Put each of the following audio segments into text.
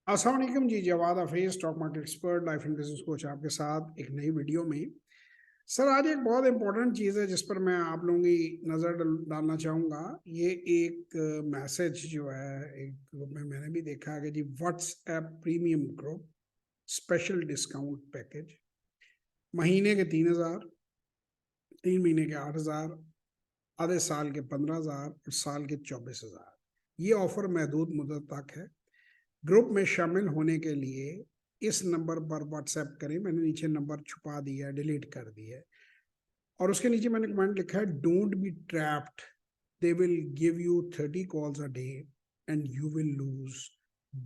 अस्सलाम वालेकुम जी। Jawad Hafeez, stock market expert, life and business coach, आपके साथ एक नई वीडियो में। सर, आज एक बहुत इंपॉर्टेंट चीज़ है जिस पर मैं आप लोगों की नज़र डालना चाहूँगा। ये एक मैसेज जो है एक ग्रुप में मैंने भी देखा है कि जी WhatsApp premium group special discount package, महीने के 3,000, 3 महीने के 8,000, आधे साल के 15,000 और साल के 24,000। ये ऑफर महदूद मुद्दत तक है। ग्रुप में शामिल होने के लिए इस नंबर पर व्हाट्सएप करें। मैंने नीचे नंबर छुपा दिया, डिलीट कर दिया, और उसके नीचे मैंने कमेंट लिखा है, don't be trapped, they will give you 30 calls a day and you will lose,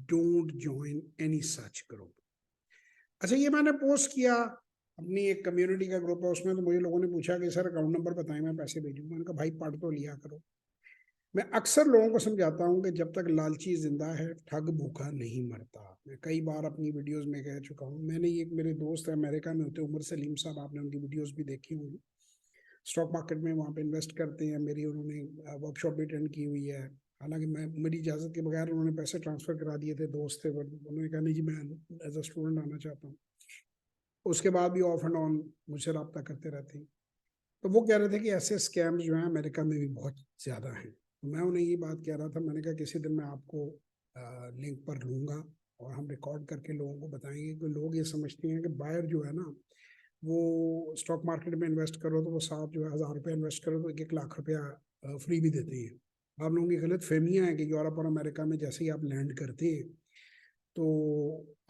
don't join any such group. अच्छा, ये मैंने पोस्ट किया, अपनी एक कम्युनिटी का ग्रुप है उसमें, तो मुझे लोगों ने पूछा कि सर अकाउंट नंबर बताएं, मैं पैसे भेजूँ। मैंने कहा भाई पढ़ तो लिया करो। मैं अक्सर लोगों को समझाता हूँ कि जब तक लालची जिंदा है, ठग भूखा नहीं मरता। मैं कई बार अपनी वीडियोस में कह चुका हूँ। मैंने एक मेरे दोस्त है अमेरिका में होते, उमर सलीम साहब, आपने उनकी वीडियोस भी देखी होंगी। स्टॉक मार्केट में वहाँ पे इन्वेस्ट करते हैं। मेरी उन्होंने वर्कशॉप भी अटेंड की हुई है। हालांकि मैं मेरी इजाज़त के बगैर उन्होंने पैसे ट्रांसफ़र करा दिए थे, दोस्त थे, बट उन्होंने कहा नहीं जी मैं एज अ स्टूडेंट आना चाहता हूँ। उसके बाद भी ऑफ एंड ऑन मुझसे रब्ता करते रहते हैं। तो वो कह रहे थे कि ऐसे स्कैम्स जो हैं अमेरिका में भी बहुत ज़्यादा हैं। तो मैं उन्हें ये बात कह रहा था, मैंने कहा किसी दिन मैं आपको लिंक पर लूँगा और हम रिकॉर्ड करके लोगों को बताएंगे कि लोग ये समझते हैं कि बायर जो है ना, वो स्टॉक मार्केट में इन्वेस्ट करो तो वो साथ जो है 1,000 रुपये इन्वेस्ट करो तो 1,00,000 रुपया फ्री भी देते हैं। आप लोगों की गलत फहमियाँ हैं कि यूरोप और अमेरिका में जैसे ही आप लैंड करते हैं तो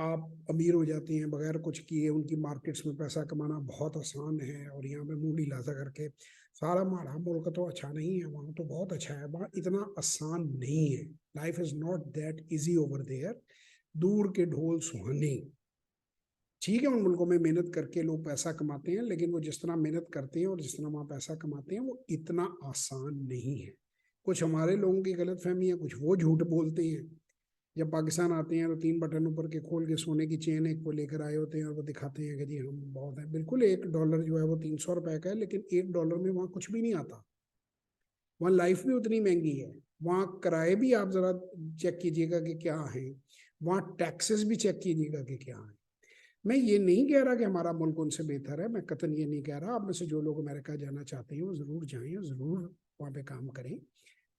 आप अमीर हो जाते हैं बगैर कुछ किए। उनकी मार्केट्स में पैसा कमाना बहुत आसान है और यहाँ पे मुंह ढीला सा करके सारा हमारा मुल्क तो अच्छा नहीं है, वहाँ तो बहुत अच्छा है। वहाँ इतना आसान नहीं है। Life is not that easy over there. दूर के ढोल सुहाने। ठीक है, उन मुल्कों में मेहनत करके लोग पैसा कमाते हैं, लेकिन वो जिस तरह मेहनत करते हैं और जिस तरह वहाँ पैसा कमाते हैं वो इतना आसान नहीं है। कुछ हमारे लोगों की गलत फहमी है, कुछ वो झूठ बोलते हैं। जब पाकिस्तान आते हैं तो 3 बटन ऊपर के खोल के सोने की चेन एक वो लेकर आए होते हैं और वो दिखाते हैं कि जी हम बहुत हैं। बिल्कुल, $1 जो है वो 300 रुपए का है, लेकिन $1 में वहाँ कुछ भी नहीं आता। वहाँ लाइफ भी उतनी महंगी है। वहाँ किराए भी आप जरा चेक कीजिएगा कि क्या है। वहाँ टैक्सेस भी चेक कीजिएगा कि क्या है। मैं ये नहीं कह रहा कि हमारा मुल्क उनसे बेहतर है, मैं कतई ये नहीं कह रहा। आप में से जो लोग अमेरिका जाना चाहते हैं वो जरूर जाएं, जरूर वहाँ पे काम करें।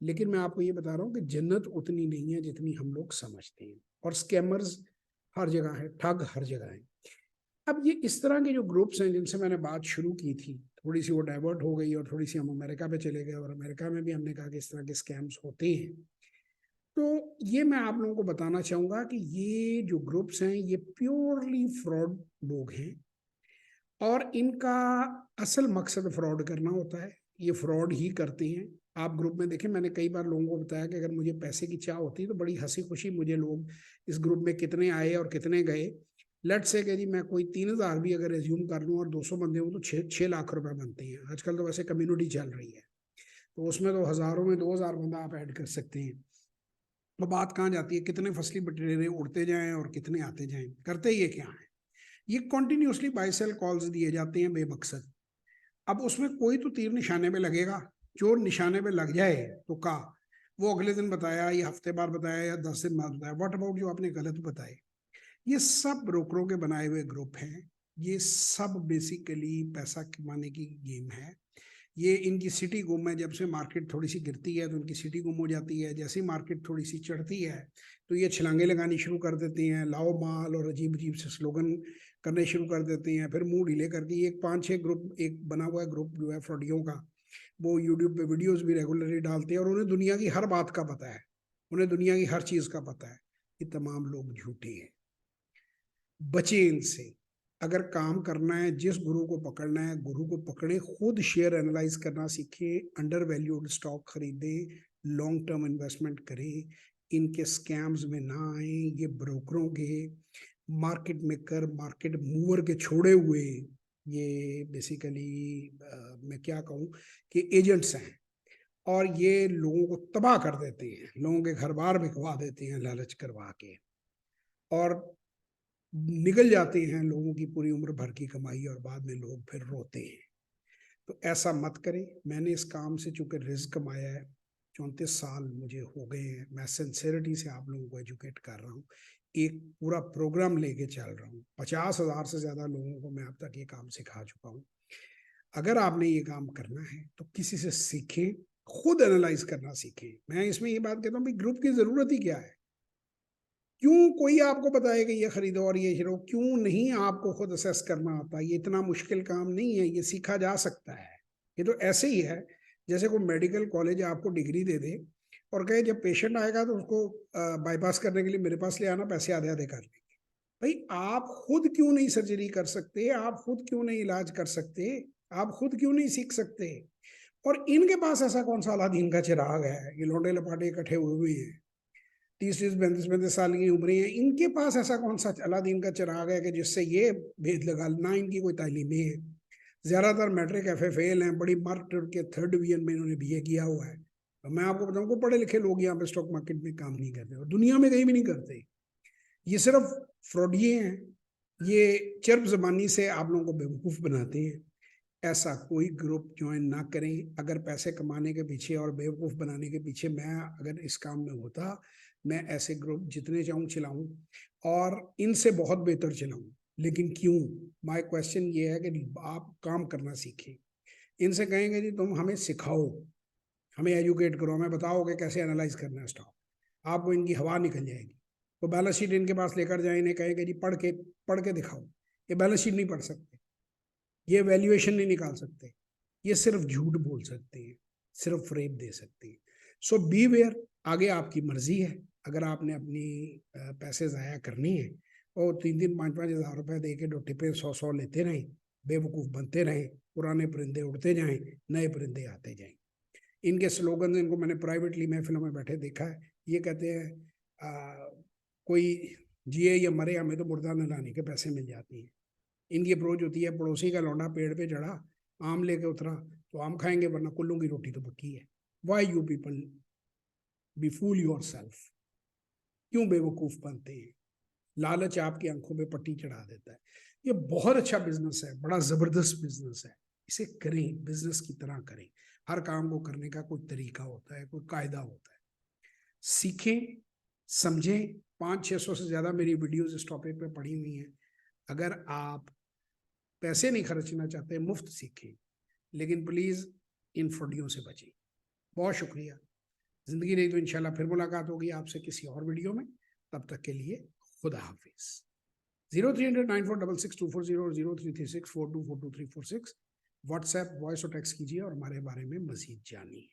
लेकिन मैं आपको ये बता रहा हूँ कि जन्नत उतनी नहीं है जितनी हम लोग समझते हैं। और स्कैमर्स हर जगह है, ठग हर जगह है। अब ये इस तरह के जो ग्रुप्स हैं जिनसे मैंने बात शुरू की थी, थोड़ी सी वो डाइवर्ट हो गई और थोड़ी सी हम अमेरिका पे चले गए, और अमेरिका में भी हमने कहा कि इस तरह के स्कैम्स होते हैं। तो ये मैं आप लोगों को बताना चाहूंगा कि ये जो ग्रुप्स हैं ये प्योरली फ्रॉड लोग हैं, और इनका असल मकसद फ्रॉड करना होता है। ये फ्रॉड ही करते हैं। आप ग्रुप में देखें, मैंने कई बार लोगों को बताया कि अगर मुझे पैसे की चाह होती तो बड़ी हंसी खुशी मुझे लोग इस ग्रुप में कितने आए और कितने गए। लेट से कि जी मैं कोई 3,000 भी अगर एज्यूम कर लूँ और 200 बंदे हों तो 6 लाख रुपए बनते हैं। आजकल तो वैसे कम्युनिटी चल रही है, तो उसमें तो हज़ारों में 2,000 बंदा आप ऐड कर सकते हैं। तो बात कहाँ जाती है, कितने फसली बटेरे उड़ते जाएं और कितने आते जाएं। करते ये क्या है, ये कॉन्टिन्यूसली बाय सेल कॉल्स दिए जाते हैं बेमकसद। अब उसमें कोई तो तीर निशाने पे लगेगा। जो निशाने पे लग जाए तो का वो अगले दिन बताया या हफ्ते बाद बताया या 10 दिन बाद बताया। व्हाट अबाउट जो आपने गलत बताए। ये सब ब्रोकरों के बनाए हुए ग्रुप हैं। ये सब बेसिकली पैसा कमाने की गेम है। ये इनकी सिटी गुम है। जब से मार्केट थोड़ी सी गिरती है तो इनकी सिटी गुम हो जाती है। जैसे ही मार्केट थोड़ी सी चढ़ती है तो ये छलांगे लगानी शुरू कर देते हैं, लाओ माल और अजीब अजीब से स्लोगन करने शुरू कर देते हैं। फिर मुंह ढीले करके एक 5-6 ग्रुप, एक बना हुआ है ग्रुप जो है फ्रॉडियों का, वो यूट्यूब पे वीडियोस भी रेगुलरली डालते हैं और उन्हें दुनिया की हर बात का पता है। उन्हें दुनिया की हर चीज का पता है। ये तमाम लोग झूठे हैं। बचे इनसे। अगर काम करना है, जिस गुरु को पकड़ना है गुरु को पकड़े, खुद शेयर एनालाइज करना सीखे, अंडर वैल्यूड स्टॉक खरीदे, लॉन्ग टर्म इन्वेस्टमेंट करें, इनके स्कैम्स में ना आए। ये ब्रोकरों के, मार्केट मेकर, मार्केट मूवर के छोड़े हुए ये बेसिकली मैं क्या कहूँ कि एजेंट्स हैं। और ये लोगों को तबाह कर देते हैं, लोगों के घर बार बिकवा देते हैं लालच करवा के, और निकल जाते हैं लोगों की पूरी उम्र भर की कमाई, और बाद में लोग फिर रोते हैं। तो ऐसा मत करें। मैंने इस काम से चूंकि रिस्क कमाया है, 34 साल मुझे हो गए हैं, मैं सिंसेरिटी से आप लोगों को एजुकेट कर रहा हूँ। एक पूरा प्रोग्राम लेके चल रहा हूँ। 50,000 से ज्यादा लोगों को मैं अब तक ये काम सिखा चुका हूँ। अगर आपने ये काम करना है तो किसी से सीखें, खुद एनालाइज करना सीखें। मैं इसमें ये बात कहता हूँ कि ग्रुप की जरूरत ही क्या है? क्यों कोई आपको बताए कि ये खरीदो और ये हीरो? क्यों नहीं आपको खुद असेस करना आता? ये इतना मुश्किल काम नहीं है, ये सीखा जा सकता है। ये तो ऐसे ही है जैसे कोई मेडिकल कॉलेज आपको डिग्री दे दे और कहे जब पेशेंट आएगा तो उसको बाईपास करने के लिए मेरे पास ले आना, पैसे आधे आधे कर लेंगे। भाई आप खुद क्यों नहीं सर्जरी कर सकते? आप खुद क्यों नहीं इलाज कर सकते? आप खुद क्यों नहीं सीख सकते? और इनके पास ऐसा कौन सा अलादीन का चिराग है? ये लौंडे लपाटे इकट्ठे हुए हुए हैं, 30-35 साल की उम्र है, इनके पास ऐसा कौन सा अलादीन का चिराग है कि जिससे ये भेद लगा? ना इनकी कोई तालीमें है, ज्यादातर मैट्रिक एफ फेल हैं, बड़ी मार्क के 3rd डिवीजन में इन्होंने बीए किया हुआ है। तो मैं आपको बताऊं को पढ़े लिखे लोग यहाँ पे स्टॉक मार्केट में काम नहीं करते और दुनिया में कहीं भी नहीं करते। ये सिर्फ फ्रॉडिये हैं, ये चर्ब जबानी से आप लोगों को बेवकूफ बनाते हैं। ऐसा कोई ग्रुप ज्वाइन ना करें। अगर पैसे कमाने के पीछे और बेवकूफ बनाने के पीछे मैं अगर इस काम में होता, मैं ऐसे ग्रुप जितने चाहूँ चलाऊं और इनसे बहुत बेहतर चलाऊं। लेकिन क्यों? माय क्वेश्चन ये है कि आप काम करना सीखें। इनसे कहेंगे जी तुम हमें सिखाओ, हमें एजुकेट करो, हमें बताओगे कैसे एनालाइज करना है स्टॉक, आपको इनकी हवा निकल जाएगी। तो बैलेंस शीट इनके पास लेकर जाए, इन्हें कहेंगे जी पढ़ के दिखाओ। ये बैलेंस शीट नहीं पढ़ सकते, ये वैल्यूएशन नहीं निकाल सकते, ये सिर्फ झूठ बोल सकते हैं, सिर्फ फ्रेब दे सकते हैं। सो बी वेयर। आगे आपकी मर्जी है। अगर आपने अपनी पैसे ज़ाया करनी है और 3-5 हज़ार रुपए दे के डोटे पे 100 लेते रहें, बेवकूफ़ बनते रहें, पुराने परिंदे उड़ते जाएं, नए परिंदे आते जाएं। इनके स्लोगन, इनको मैंने प्राइवेटली महफिलों में बैठे देखा है। ये कहते हैं कोई जिए या मरे हमें तो मुर्दा न लाने के पैसे मिल जाती हैं। इनकी अप्रोच होती है पड़ोसी का लौंडा पेड़ पे चढ़ा, आम लेके उतरा तो आम खाएंगे वरना कुल्लू की रोटी तो पक्की है। Why you people be fool yourself? क्यों बेवकूफ बनते हैं? लालच आपकी आंखों में पट्टी चढ़ा देता है। ये बहुत अच्छा बिजनेस है, बड़ा जबरदस्त बिजनेस है। इसे करें, बिजनेस की तरह करें। हर काम को करने का कोई तरीका होता है, कोई कायदा होता है। सीखें, समझें। 500-600 से ज्यादा मेरी वीडियोस इस टॉपिक पे पड़ी हुई हैं। अगर आप पैसे नहीं खर्चना चाहते, मुफ्त सीखें, लेकिन प्लीज इन फ्रॉडियों से बचें। बहुत शुक्रिया। जिंदगी नहीं तो इंशाल्लाह फिर मुलाकात होगी आपसे किसी और वीडियो में। तब तक के लिए खुदा हाफिज। 0300946624 और 033642424346 व्हाट्सएप वॉइस और टेक्स्ट कीजिए और हमारे बारे में मजीद जानिए।